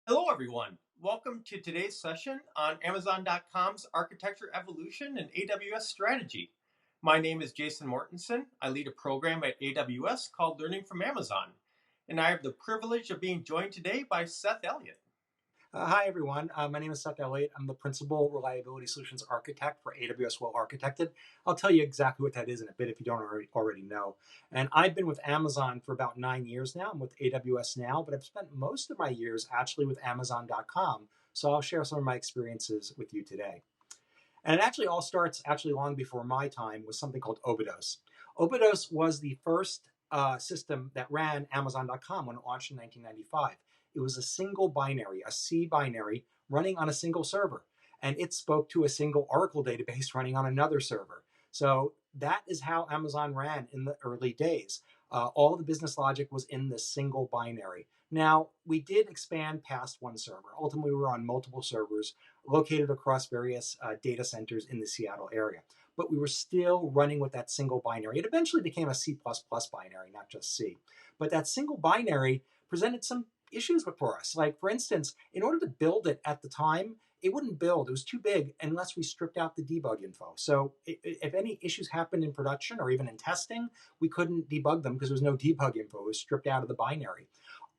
Hello, everyone. Welcome to today's session on Amazon.com's architecture evolution and AWS strategy. My name is Jason Mortensen. I lead a program at AWS called Learning from Amazon, and I have the privilege of being joined today by Seth Eliot. Hi, everyone. My name is Seth Eliot. I'm the Principal Reliability Solutions Architect for AWS Well-Architected. I'll tell you exactly what that is in a bit if you don't already know. And I've been with Amazon for about 9 years now. I'm with AWS now, but I've spent most of my years actually with Amazon.com. So I'll share some of my experiences with you today. And it actually all starts long before my time with something called Obidos. Obidos was the first system that ran Amazon.com when it launched in 1995. It was a single binary, a C binary, running on a single server. And it spoke to a single Oracle database running on another server. So that is how Amazon ran in the early days. All the business logic was in this single binary. Now, we did expand past one server. Ultimately, we were on multiple servers located across various data centers in the Seattle area. But we were still running with that single binary. It eventually became a C++ binary, not just C. But that single binary presented some issues for us. Like, for instance, in order to build it at the time, it wouldn't build. It was too big unless we stripped out the debug info. So if any issues happened in production or even in testing, we couldn't debug them because there was no debug info. It was stripped out of the binary.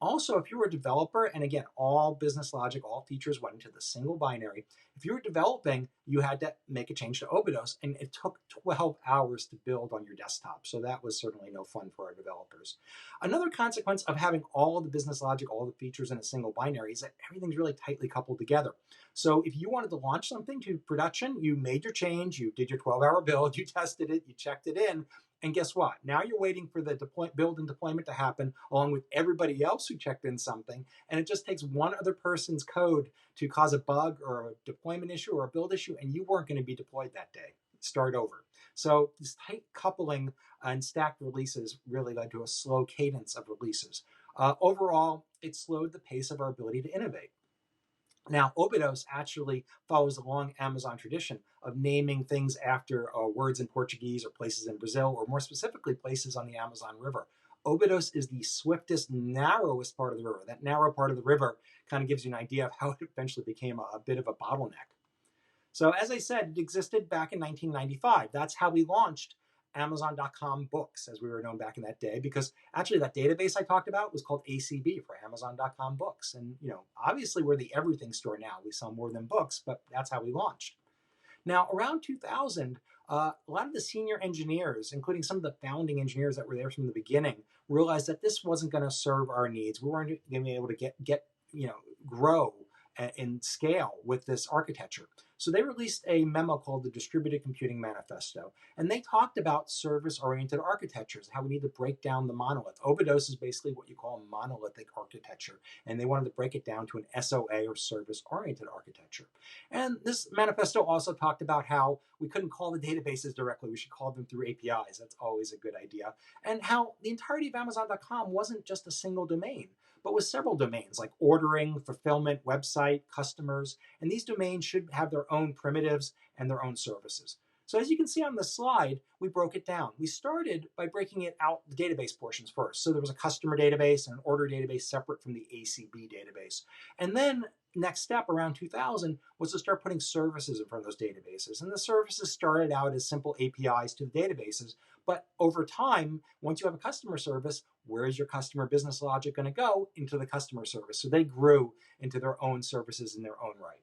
Also, if you were a developer, and again, all business logic, all features went into the single binary. If you were developing, you had to make a change to Obidos, and it took 12 hours to build on your desktop. So that was certainly no fun for our developers. Another consequence of having all the business logic, all the features in a single binary is that everything's really tightly coupled together. So if you wanted to launch something to production, you made your change, you did your 12-hour build, you tested it, you checked it in, and guess what? Now you're waiting for the build and deployment to happen along with everybody else who checked in something. And it just takes one other person's code to cause a bug or a deployment issue or a build issue, and you weren't going to be deployed that day. Start over. So this tight coupling and stacked releases really led to a slow cadence of releases. Overall, it slowed the pace of our ability to innovate. Now, Obidos actually follows the long Amazon tradition of naming things after words in Portuguese or places in Brazil, or more specifically, places on the Amazon River. Obidos is the swiftest, narrowest part of the river. That narrow part of the river kind of gives you an idea of how it eventually became a bit of a bottleneck. So as I said, it existed back in 1995. That's how we launched Amazon.com Books, as we were known back in that day, because actually that database I talked about was called ACB for Amazon.com Books. And, obviously we're the everything store now. We sell more than books, but that's how we launched. Now, around 2000, a lot of the senior engineers, including some of the founding engineers that were there from the beginning, realized that this wasn't going to serve our needs. We weren't going to be able to grow and scale with this architecture. So they released a memo called the Distributed Computing Manifesto, and they talked about service-oriented architectures, how we need to break down the monolith. Obidos is basically what you call a monolithic architecture, and they wanted to break it down to an SOA or service-oriented architecture. And this manifesto also talked about how we couldn't call the databases directly, we should call them through APIs. That's always a good idea. And how the entirety of Amazon.com wasn't just a single domain, but with several domains like ordering, fulfillment, website, customers, and these domains should have their own primitives and their own services. So as you can see on the slide, we broke it down. We started by breaking it out, the database portions first. So there was a customer database and an order database separate from the ACB database. And then next step around 2000 was to start putting services in front of those databases. And the services started out as simple APIs to the databases. But over time, once you have a customer service, where is your customer business logic going to go? Into the customer service. So they grew into their own services in their own right.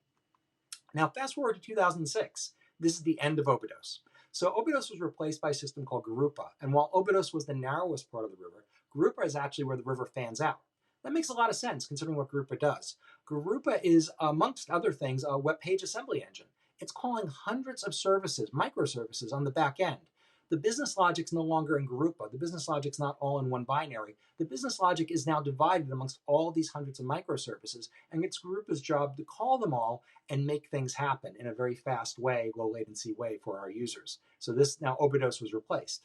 Now, fast forward to 2006. This is the end of Obidos. So Obidos was replaced by a system called Garupa. And while Obidos was the narrowest part of the river, Garupa is actually where the river fans out. That makes a lot of sense considering what Garupa does. Garupa is, amongst other things, a web page assembly engine. It's calling hundreds of services, microservices on the back end. The business logic's no longer in Garupa. The business logic's not all in one binary. The business logic is now divided amongst all these hundreds of microservices, and it's Garupa's job to call them all and make things happen in a very fast way, low latency way for our users. So this now Obidos was replaced.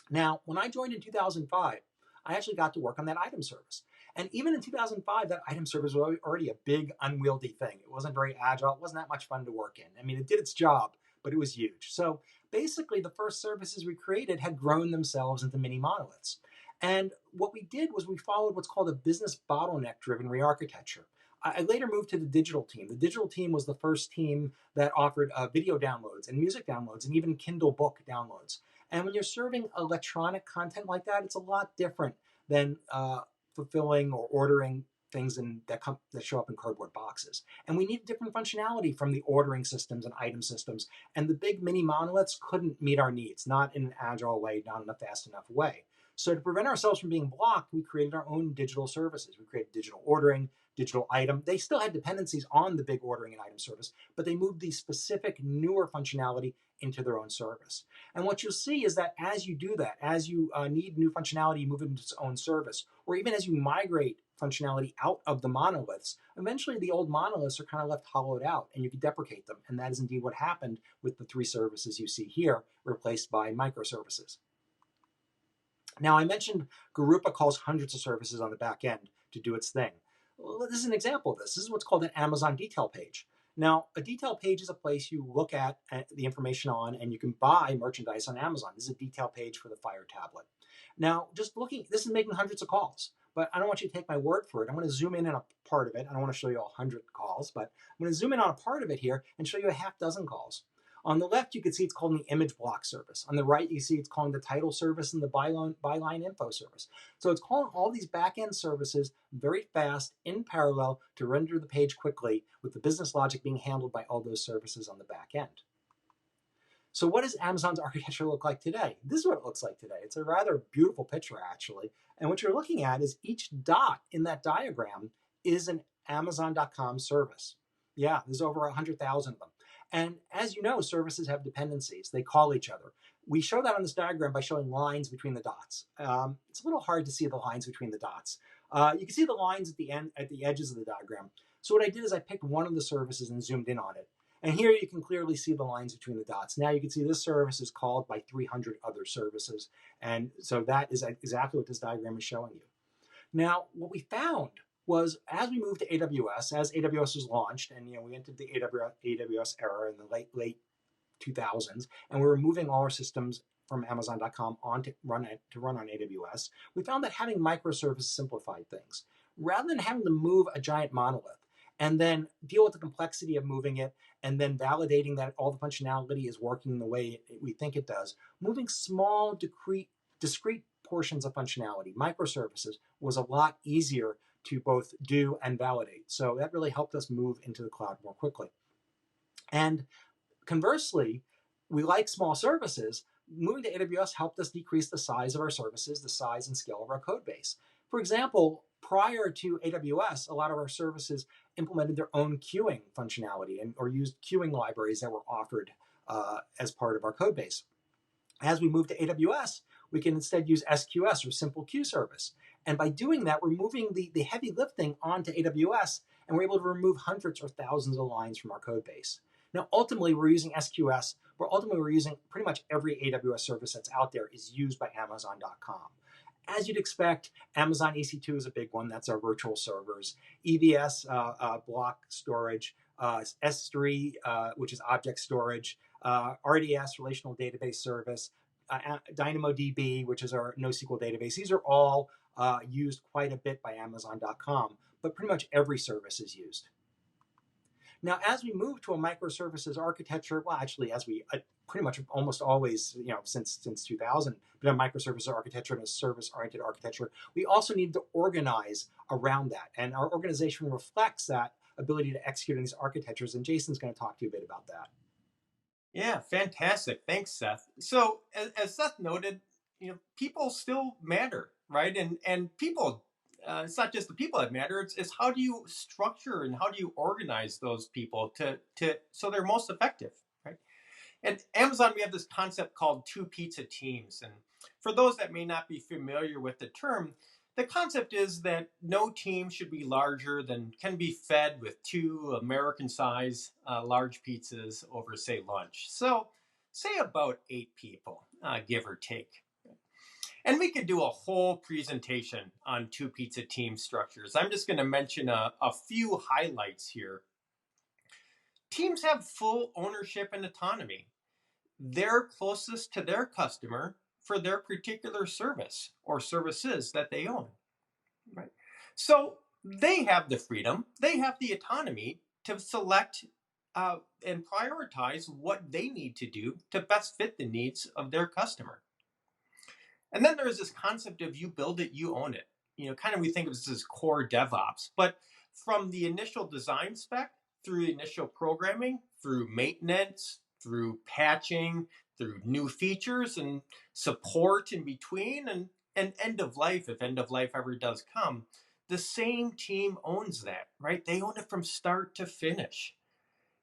Now, when I joined in 2005, I actually got to work on that item service. And even in 2005, that item service was already a big, unwieldy thing. It wasn't very agile. It wasn't that much fun to work in. I mean, it did its job, but it was huge. So basically, the first services we created had grown themselves into mini monoliths. And what we did was we followed what's called a business bottleneck-driven rearchitecture. I later moved to the digital team. The digital team was the first team that offered video downloads and music downloads and even Kindle book downloads. And when you're serving electronic content like that, it's a lot different than fulfilling or ordering things that show up in cardboard boxes. And we need different functionality from the ordering systems and item systems. And the big mini monoliths couldn't meet our needs, not in an agile way, not in a fast enough way. So to prevent ourselves from being blocked, we created our own digital services. We created digital ordering, digital item. They still had dependencies on the big ordering and item service, but they moved the specific newer functionality into their own service. And what you'll see is that as you do that, as you need new functionality, you move it into its own service, or even as you migrate functionality out of the monoliths, eventually the old monoliths are kind of left hollowed out and you can deprecate them. And that is indeed what happened with the 3 services you see here, replaced by microservices. Now, I mentioned Garupa calls hundreds of services on the back end to do its thing. Well, this is an example of this. This is what's called an Amazon detail page. Now, a detail page is a place you look at the information on, and you can buy merchandise on Amazon. This is a detail page for the Fire tablet. Now, just looking, this is making hundreds of calls, but I don't want you to take my word for it. I'm going to zoom in on a part of it. I don't want to show you 100 calls, but I'm going to zoom in on a part of it here and show you a half dozen calls. On the left, you can see it's called the image block service. On the right, you see it's calling the title service and the byline info service. So it's calling all these back-end services very fast in parallel to render the page quickly, with the business logic being handled by all those services on the back end. So what does Amazon's architecture look like today? This is what it looks like today. It's a rather beautiful picture, actually. And what you're looking at is each dot in that diagram is an Amazon.com service. Yeah, there's over 100,000 of them. And as you know, services have dependencies. They call each other. We show that on this diagram by showing lines between the dots. It's a little hard to see the lines between the dots. You can see the lines at the edges of the diagram. So what I did is I picked one of the services and zoomed in on it. And here you can clearly see the lines between the dots. Now you can see this service is called by 300 other services. And so that is exactly what this diagram is showing you. Now, what we found was as we moved to AWS, as AWS was launched, and we entered the AWS era in the late 2000s, and we were moving all our systems from Amazon.com on to run on AWS, we found that having microservices simplified things. Rather than having to move a giant monolith and then deal with the complexity of moving it and then validating that all the functionality is working the way we think it does, moving small, discrete portions of functionality, microservices, was a lot easier to both do and validate. So that really helped us move into the cloud more quickly. And conversely, we like small services. Moving to AWS helped us decrease the size of our services, the size and scale of our code base. For example, prior to AWS, a lot of our services implemented their own queuing functionality or used queuing libraries that were offered as part of our code base. As we moved to AWS, we can instead use SQS or Simple Queue Service. And by doing that, we're moving the heavy lifting onto AWS, and we're able to remove hundreds or thousands of lines from our code base. Now, ultimately, we're using SQS, but ultimately we're using pretty much every AWS service that's out there is used by Amazon.com. As you'd expect, Amazon EC2 is a big one. That's our virtual servers. EVS, block storage, S3, which is object storage, RDS, relational database service, DynamoDB, which is our NoSQL database. These are all used quite a bit by Amazon.com, but pretty much every service is used. Now, as we move to a microservices architecture, well, actually, as we pretty much almost always, since 2000, been a microservices architecture and a service-oriented architecture, we also need to organize around that. And our organization reflects that ability to execute in these architectures. And Jason's going to talk to you a bit about that. Yeah, fantastic. Thanks, Seth. So, as Seth noted, people still matter, right? And people, it's not just the people that matter. It's how do you structure and how do you organize those people to so they're most effective, right? At Amazon, we have this concept called two pizza teams, and for those that may not be familiar with the term, the concept is that no team should be larger than can be fed with 2 American-size large pizzas over, say, lunch. So, say about 8 people, give or take. And we could do a whole presentation on 2 pizza team structures. I'm just going to mention a few highlights here. Teams have full ownership and autonomy. They're closest to their customer for their particular service or services that they own, right? So they have the freedom, they have the autonomy to select and prioritize what they need to do to best fit the needs of their customer. And then there's this concept of you build it, you own it. Kind of we think of this as core DevOps, but from the initial design spec through initial programming, through maintenance, through patching, through new features and support in between, and end of life, if end of life ever does come, the same team owns that, right? They own it from start to finish.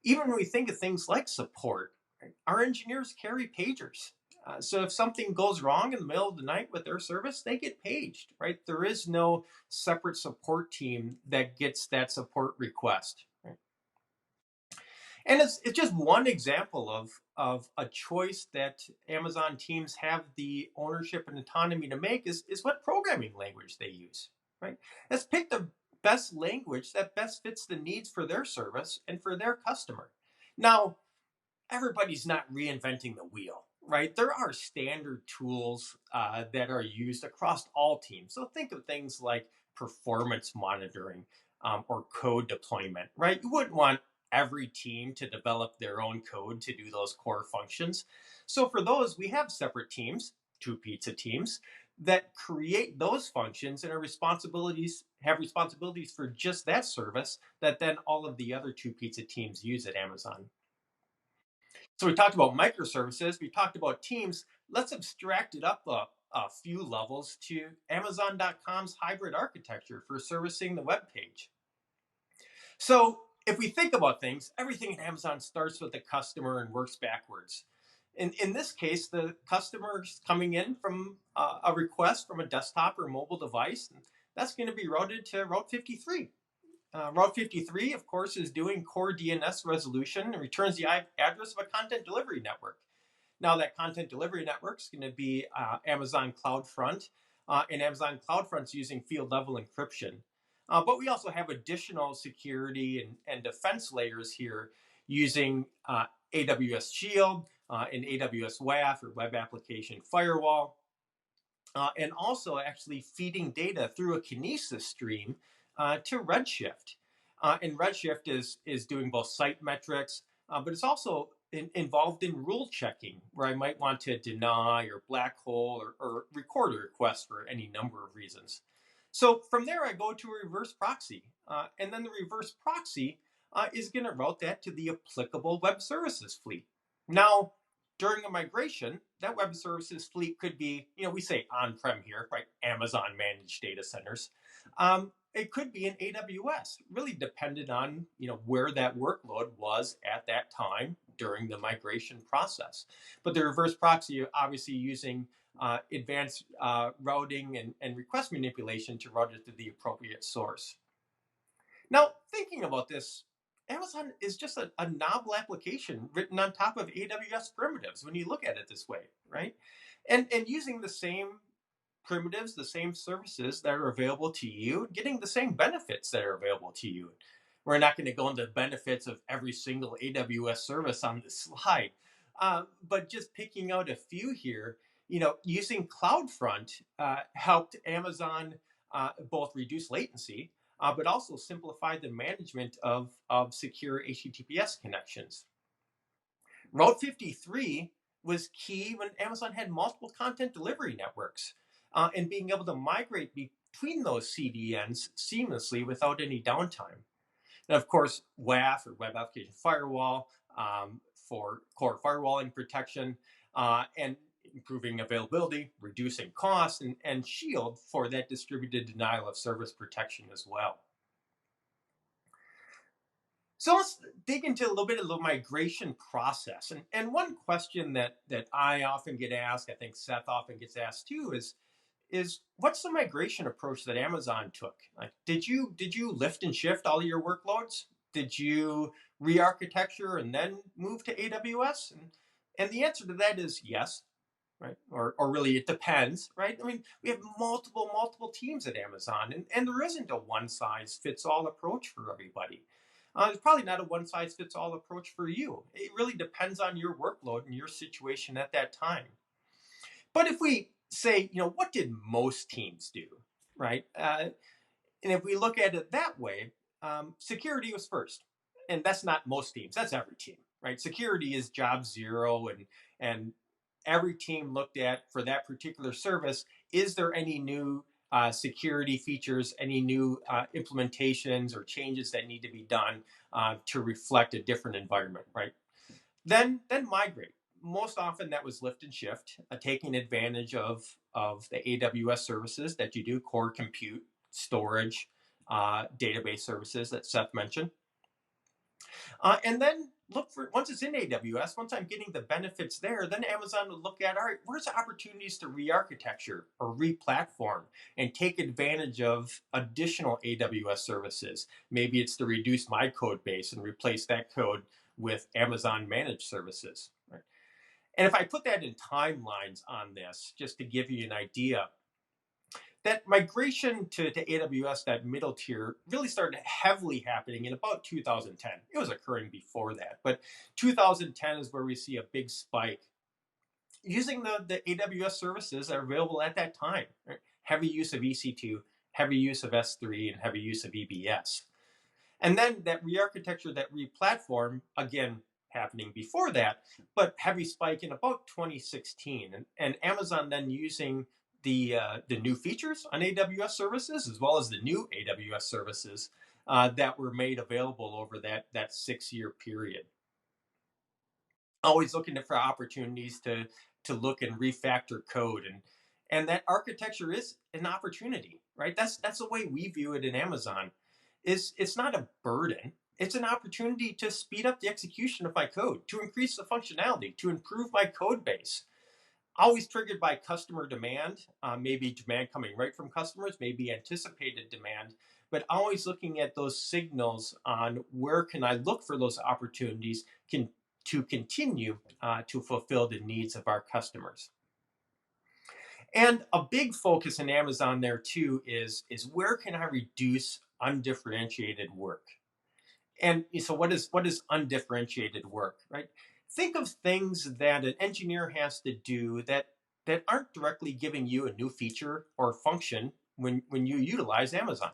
Even when we think of things like support, right, our engineers carry pagers. So if something goes wrong in the middle of the night with their service, they get paged, right? There is no separate support team that gets that support request. Right? And it's just one example of a choice that Amazon teams have the ownership and autonomy to make is what programming language they use, right? Let's pick the best language that best fits the needs for their service and for their customer. Now, everybody's not reinventing the wheel, right? There are standard tools that are used across all teams. So think of things like performance monitoring or code deployment, right? You wouldn't want every team to develop their own code to do those core functions. So for those, we have separate teams, two pizza teams, that create those functions and have responsibilities for just that service that then all of the other two pizza teams use at Amazon. So we talked about microservices, we talked about teams. Let's abstract it up a few levels to Amazon.com's hybrid architecture for servicing the web page. So if we think about things, everything in Amazon starts with the customer and works backwards. In this case, the customer is coming in from a request from a desktop or mobile device, and that's going to be routed to Route 53. Route 53, of course, is doing core DNS resolution and returns the address of a content delivery network. Now, that content delivery network is going to be Amazon CloudFront, and Amazon CloudFront's using field level encryption. But we also have additional security and defense layers here using AWS Shield and AWS WAF or Web Application Firewall, and also actually feeding data through a Kinesis stream to Redshift. And Redshift is doing both site metrics, but it's also involved in rule checking, where I might want to deny or black hole or record a request for any number of reasons. So from there, I go to a reverse proxy, and then the reverse proxy is going to route that to the applicable web services fleet. Now, during a migration, that web services fleet could be, we say on-prem here, right? Amazon managed data centers. It could be in AWS, really depended on, where that workload was at that time during the migration process. But the reverse proxy, obviously using advanced routing and request manipulation to route it to the appropriate source. Now, thinking about this, Amazon is just a novel application written on top of AWS primitives when you look at it this way, right? And using the same primitives, the same services that are available to you, getting the same benefits that are available to you. We're not going to go into the benefits of every single AWS service on this slide, but just picking out a few here, using CloudFront helped Amazon both reduce latency, but also simplify the management of secure HTTPS connections. Route 53 was key when Amazon had multiple content delivery networks and being able to migrate between those CDNs seamlessly without any downtime. And of course, WAF or Web Application Firewall for core firewalling protection and improving availability, reducing costs, and Shield for that distributed denial of service protection as well. So let's dig into a little bit of the migration process. And one question that I often get asked, I think Seth often gets asked too, is what's the migration approach that Amazon took? Like, did you lift and shift all of your workloads? Did you re-architecture and then move to AWS? And the answer to that is yes, right? Or really it depends, right? I mean, we have multiple teams at Amazon, and there isn't a one size fits all approach for everybody. There's probably not a one size fits all approach for you. It really depends on your workload and your situation at that time. But if we say, what did most teams do, right? And if we look at it that way, security was first. And that's not most teams, that's every team, right? Security is job zero, and every team looked at for that particular service, is there any new security features, any new implementations or changes that need to be done to reflect a different environment, right? Then migrate. Most often that was lift and shift, taking advantage of the AWS services that you do, core compute, storage, database services that Seth mentioned. And then look for, once it's in AWS, once I'm getting the benefits there, then Amazon will look at, all right, where's the opportunities to re-architecture or re-platform and take advantage of additional AWS services. Maybe it's to reduce my code base and replace that code with Amazon managed services. Right? And if I put that in timelines on this, just to give you an idea, that migration to AWS, that middle tier, really started heavily happening in about 2010. It was occurring before that, but 2010 is where we see a big spike using the AWS services that are available at that time. Right? Heavy use of EC2, heavy use of S3, and heavy use of EBS. And then that re-architecture, that re-platform, again, happening before that, but heavy spike in about 2016. And Amazon then using the new features on AWS services, as well as the new AWS services that were made available over that 6-year period. Always looking for opportunities to look and refactor code, and that architecture is an opportunity, right? That's the way we view it in Amazon. It's not a burden. It's an opportunity to speed up the execution of my code, to increase the functionality, to improve my code base. Always triggered by customer demand, maybe demand coming right from customers, maybe anticipated demand, but always looking at those signals on where can I look for those opportunities to continue to fulfill the needs of our customers. And a big focus in Amazon there too is where can I reduce undifferentiated work? And so what is undifferentiated work, right? Think of things that an engineer has to do that aren't directly giving you a new feature or function when you utilize Amazon.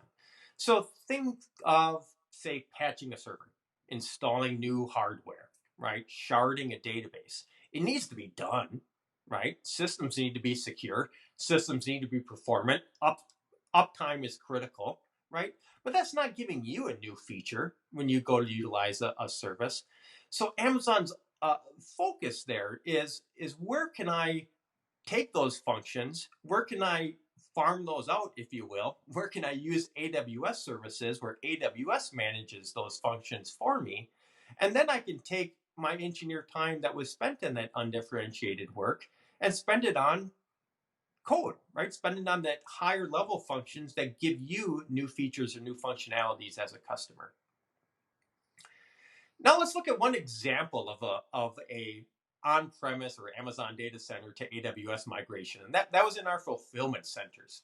So think of, say, patching a server, installing new hardware, right? Sharding a database. It needs to be done, right? Systems need to be secure. Systems need to be performant. Uptime is critical, right? But that's not giving you a new feature when you go to utilize a service. So Amazon's focus there is where can I take those functions? Where can I farm those out, if you will? Where can I use AWS services where AWS manages those functions for me? And then I can take my engineer time that was spent in that undifferentiated work and spend it on code, right? Spend it on that higher level functions that give you new features or new functionalities as a customer. Now let's look at one example of a on-premise or Amazon data center to AWS migration, and that was in our fulfillment centers.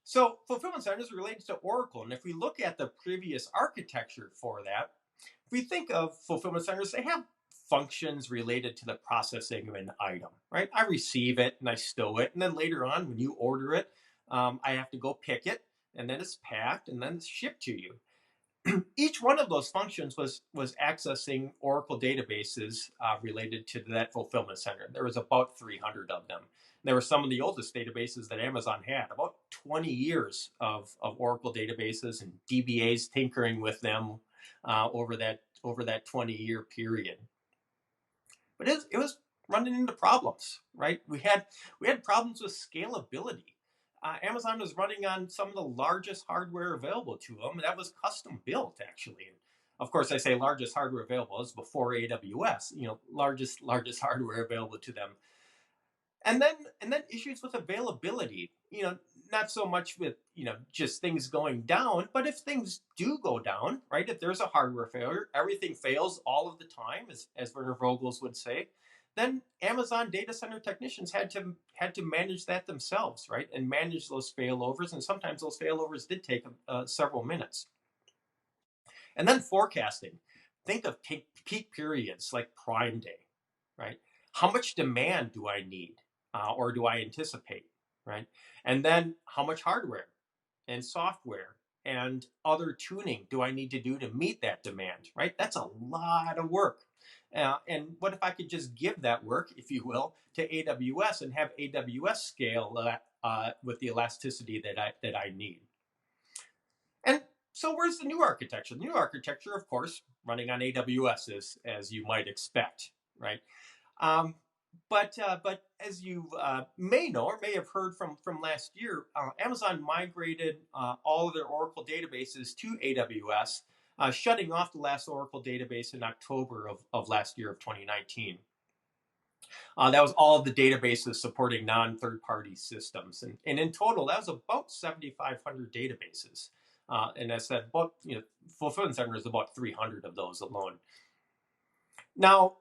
So fulfillment centers related to Oracle, and if we look at the previous architecture for that, if we think of fulfillment centers, they have functions related to the processing of an item, right? I receive it and I stow it, and then later on, when you order it, I have to go pick it, and then it's packed, and then it's shipped to you. Each one of those functions was accessing Oracle databases related to that fulfillment center. There was about 300 of them. There were some of the oldest databases that Amazon had, about 20 years of Oracle databases and DBAs tinkering with them over that 20-year period. But it was running into problems, right? We had problems with scalability. Amazon was running on some of the largest hardware available to them. That was custom built, actually. And of course, I say largest hardware available. It's before AWS. Largest hardware available to them. And then issues with availability. Not so much with just things going down, but if things do go down, right? If there's a hardware failure, everything fails all of the time, as Werner Vogels would say. Then Amazon data center technicians had to manage that themselves, right? And manage those failovers, and sometimes those failovers did take several minutes. And then forecasting. Think of peak periods like Prime Day, right? How much demand do I need, or do I anticipate, right? And then how much hardware and software and other tuning do I need to do to meet that demand, right? That's a lot of work. And what if I could just give that work, if you will, to AWS and have AWS scale with the elasticity that I need? And so, where's the new architecture? The new architecture, of course, running on AWS, as you might expect, right? Um, but as you may know or may have heard from last year, Amazon migrated all of their Oracle databases to AWS, shutting off the last Oracle database in October of last year of 2019. That was all of the databases supporting non-third-party systems, and in total, that was about 7,500 databases. And as I said, about fulfillment center is about 300 of those alone. Now,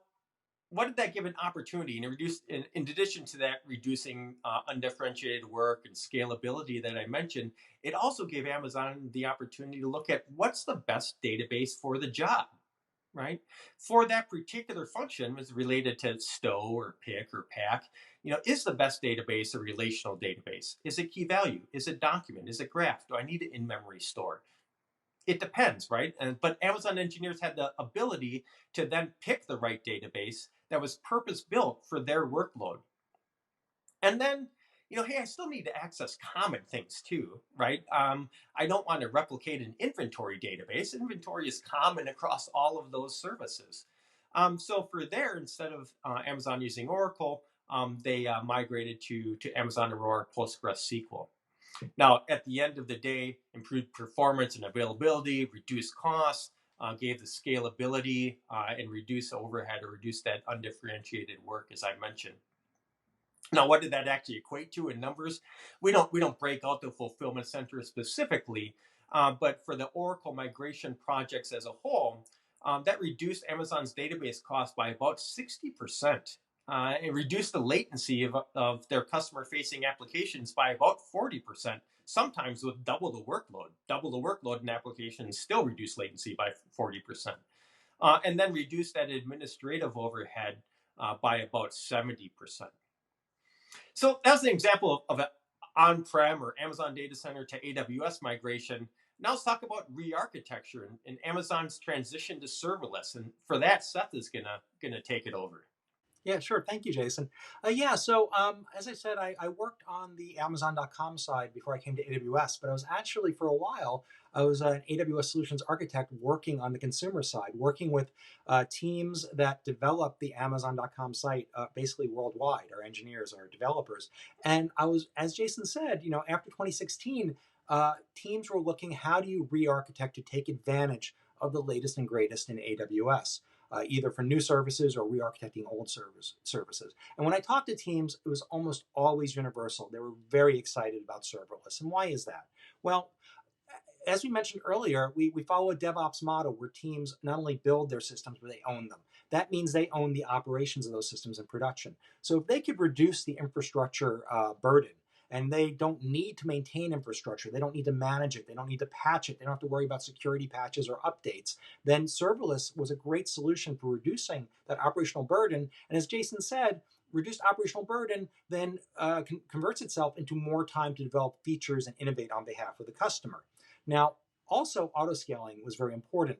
what did that give an opportunity? And in addition to that, reducing undifferentiated work and scalability that I mentioned, it also gave Amazon the opportunity to look at what's the best database for the job, right? For that particular function was related to stow or pick or pack. Is the best database a relational database? Is it key value? Is it document? Is it graph? Do I need an in-memory store? It depends, right? But Amazon engineers had the ability to then pick the right database that was purpose built for their workload. And then, hey, I still need to access common things too, right? I don't want to replicate an inventory database. Inventory is common across all of those services. So for there, instead of Amazon using Oracle, they migrated to Amazon Aurora PostgreSQL. Now, at the end of the day, improved performance and availability, reduced costs, gave the scalability, and reduced overhead or reduced that undifferentiated work, as I mentioned. Now, what did that actually equate to in numbers? We don't break out the fulfillment center specifically, but for the Oracle migration projects as a whole, that reduced Amazon's database cost by about 60%. It reduced the latency of their customer-facing applications by about 40%, sometimes with double the workload. Double the workload in applications still reduce latency by 40%. And then reduce that administrative overhead by about 70%. So that's an example of an on-prem or Amazon data center to AWS migration. Now let's talk about rearchitecture and Amazon's transition to serverless. And for that, Seth is gonna take it over. Yeah, sure. Thank you, Jason. So as I said, I worked on the Amazon.com side before I came to AWS, but I was actually for a while, I was an AWS solutions architect working on the consumer side, working with teams that develop the Amazon.com site basically worldwide, our engineers, our developers. And I was, as Jason said, after 2016, teams were looking, how do you re-architect to take advantage of the latest and greatest in AWS? Either for new services or re-architecting old services. And when I talked to teams, it was almost always universal. They were very excited about serverless. And why is that? Well, as we mentioned earlier, we follow a DevOps model where teams not only build their systems, but they own them. That means they own the operations of those systems in production. So if they could reduce the infrastructure burden, and they don't need to maintain infrastructure, they don't need to manage it, they don't need to patch it, they don't have to worry about security patches or updates, then serverless was a great solution for reducing that operational burden. And as Jason said, reduced operational burden then converts itself into more time to develop features and innovate on behalf of the customer. Now, also, auto-scaling was very important.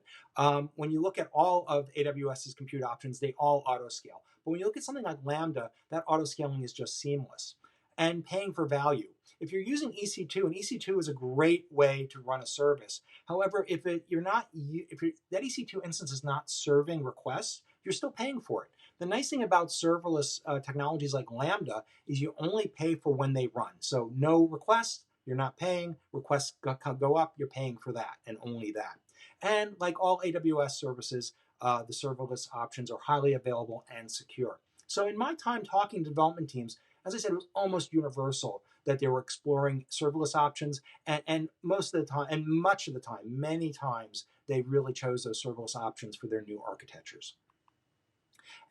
When you look at all of AWS's compute options, they all auto-scale. But when you look at something like Lambda, that auto-scaling is just seamless. And paying for value. If you're using EC2, and EC2 is a great way to run a service. However, if that EC2 instance is not serving requests, you're still paying for it. The nice thing about serverless technologies like Lambda is you only pay for when they run. So no requests, you're not paying. Requests go up, you're paying for that and only that. And like all AWS services, the serverless options are highly available and secure. So in my time talking to development teams, as I said, it was almost universal that they were exploring serverless options, and most of the time, and much of the time, many times, they really chose those serverless options for their new architectures.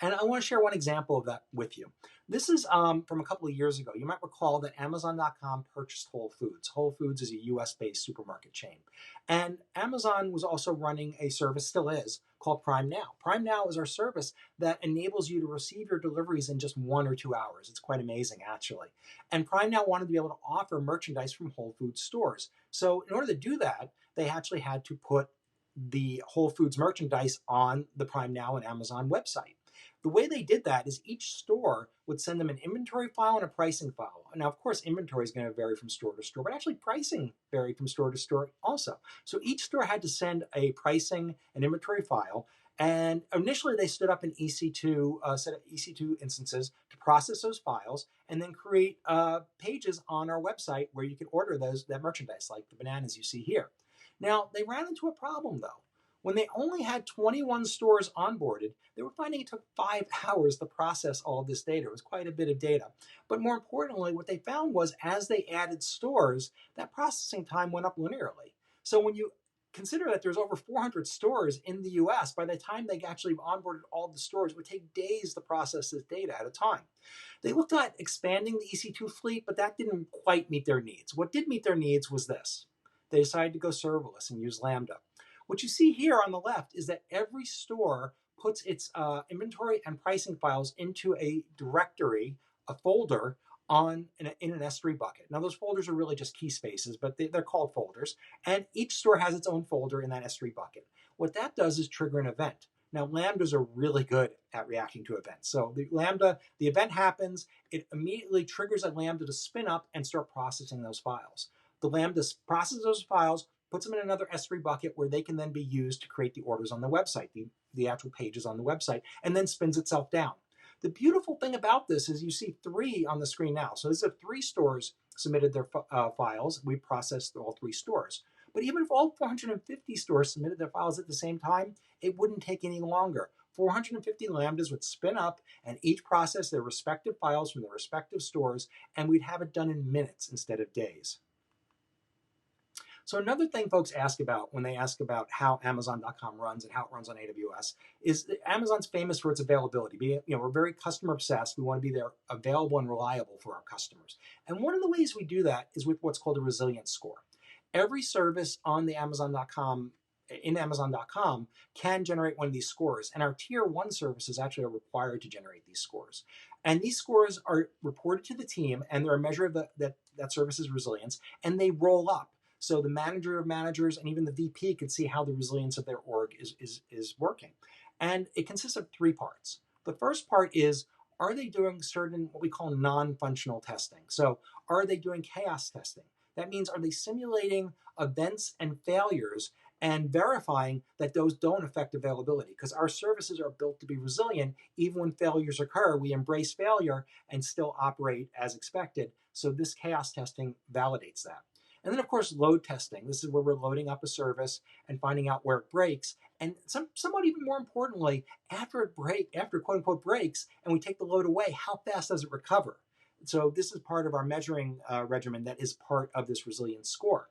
And I want to share one example of that with you. This is from a couple of years ago. You might recall that Amazon.com purchased Whole Foods. Whole Foods is a US-based supermarket chain. And Amazon was also running a service, still is, called Prime Now. Prime Now is our service that enables you to receive your deliveries in just 1 or 2 hours. It's quite amazing, actually. And Prime Now wanted to be able to offer merchandise from Whole Foods stores. So in order to do that, they actually had to put the Whole Foods merchandise on the Prime Now and Amazon website. The way they did that is each store would send them an inventory file and a pricing file. Now, of course, inventory is going to vary from store to store, but actually pricing varied from store to store also. So each store had to send a pricing and inventory file. And initially, they stood up an EC2 set of EC2 instances to process those files and then create pages on our website where you can order that merchandise, like the bananas you see here. Now, they ran into a problem, though. When they only had 21 stores onboarded, they were finding it took 5 hours to process all of this data. It was quite a bit of data. But more importantly, what they found was as they added stores, that processing time went up linearly. So when you consider that there's over 400 stores in the US, by the time they actually onboarded all the stores, it would take days to process this data at a time. They looked at expanding the EC2 fleet, but that didn't quite meet their needs. What did meet their needs was this. They decided to go serverless and use Lambda. What you see here on the left is that every store puts its inventory and pricing files into a directory, a folder, in an S3 bucket. Now, those folders are really just key spaces, but they're called folders. And each store has its own folder in that S3 bucket. What that does is trigger an event. Now, Lambdas are really good at reacting to events. So the event happens, it immediately triggers a Lambda to spin up and start processing those files. The Lambda processes those files, puts them in another S3 bucket where they can then be used to create the orders on the website, the actual pages on the website, and then spins itself down. The beautiful thing about this is you see 3 on the screen now. So this is 3 stores submitted their files. We processed all 3 stores. But even if all 450 stores submitted their files at the same time, it wouldn't take any longer. 450 Lambdas would spin up and each process their respective files from their respective stores, and we'd have it done in minutes instead of days. So another thing folks ask about when they ask about how Amazon.com runs and how it runs on AWS is that Amazon's famous for its availability. We're very customer obsessed. We want to be there available and reliable for our customers. And one of the ways we do that is with what's called a resilience score. Every service on the Amazon.com can generate one of these scores. And our tier 1 services actually are required to generate these scores. And these scores are reported to the team, and they're a measure of that service's resilience, and they roll up. So the manager of managers and even the VP can see how the resilience of their org is working. And it consists of 3 parts. The first part is, are they doing certain what we call non-functional testing? So are they doing chaos testing? That means, are they simulating events and failures and verifying that those don't affect availability? Because our services are built to be resilient. Even when failures occur, we embrace failure and still operate as expected. So this chaos testing validates that. And then, of course, load testing. This is where we're loading up a service and finding out where it breaks. And somewhat even more importantly, after quote unquote breaks, and we take the load away, how fast does it recover? So this is part of our measuring regimen that is part of this resilience score.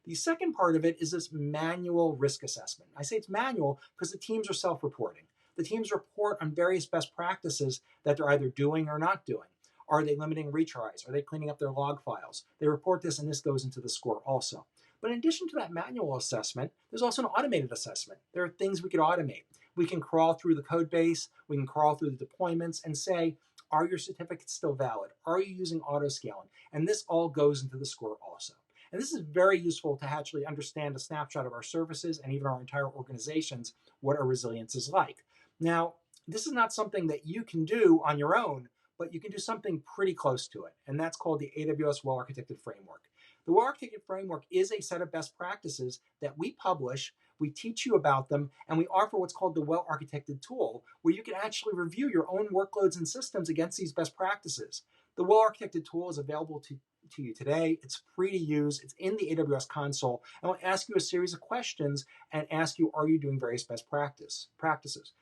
The second part of it is this manual risk assessment. I say it's manual because the teams are self-reporting. The teams report on various best practices that they're either doing or not doing. Are they limiting retries? Are they cleaning up their log files? They report this, and this goes into the score also. But in addition to that manual assessment, there's also an automated assessment. There are things we could automate. We can crawl through the code base, we can crawl through the deployments and say, are your certificates still valid? Are you using auto-scaling? And this all goes into the score also. And this is very useful to actually understand a snapshot of our services and even our entire organizations, what our resilience is like. Now, this is not something that you can do on your own, but you can do something pretty close to it, and that's called the AWS Well-Architected Framework. The Well-Architected Framework is a set of best practices that we publish, we teach you about them, and we offer what's called the Well-Architected tool, where you can actually review your own workloads and systems against these best practices. The Well-Architected tool is available to you today. It's free to use. It's in the AWS console, and we'll ask you a series of questions and ask you, are you doing various best practices?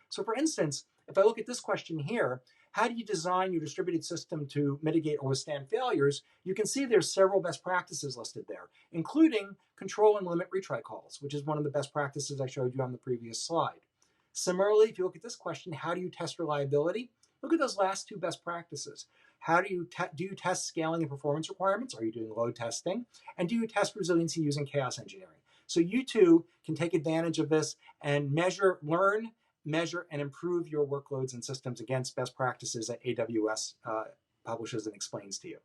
So for instance, if I look at this question here, how do you design your distributed system to mitigate or withstand failures? You can see there's several best practices listed there, including control and limit retry calls, which is one of the best practices I showed you on the previous slide. Similarly, if you look at this question, how do you test reliability? Look at those last 2 best practices. How do you test scaling and performance requirements? Are you doing load testing? And do you test resiliency using chaos engineering? So you too can take advantage of this and learn, measure, and improve your workloads and systems against best practices that AWS publishes and explains to you.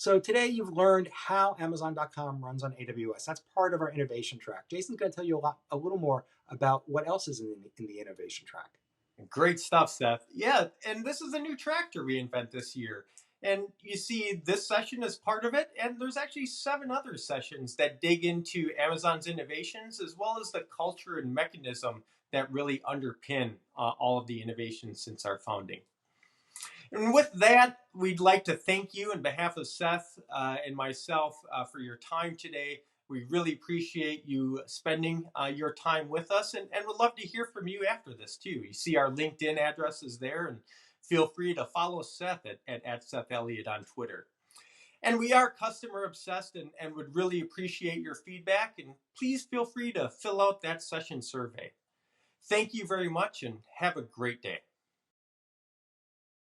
So today you've learned how Amazon.com runs on AWS. That's part of our innovation track. Jason's going to tell you a little more about what else is in the innovation track. Great stuff, Seth. Yeah, and this is a new track to reinvent this year. And you see, this session is part of it, and there's actually 7 other sessions that dig into Amazon's innovations as well as the culture and mechanism that really underpin all of the innovations since our founding. And with that, we'd like to thank you on behalf of Seth and myself for your time today. We really appreciate you spending your time with us and would love to hear from you after this too. You see our LinkedIn address is there, and feel free to follow Seth at Seth Eliot on Twitter. And we are customer obsessed and would really appreciate your feedback. And please feel free to fill out that session survey. Thank you very much and have a great day.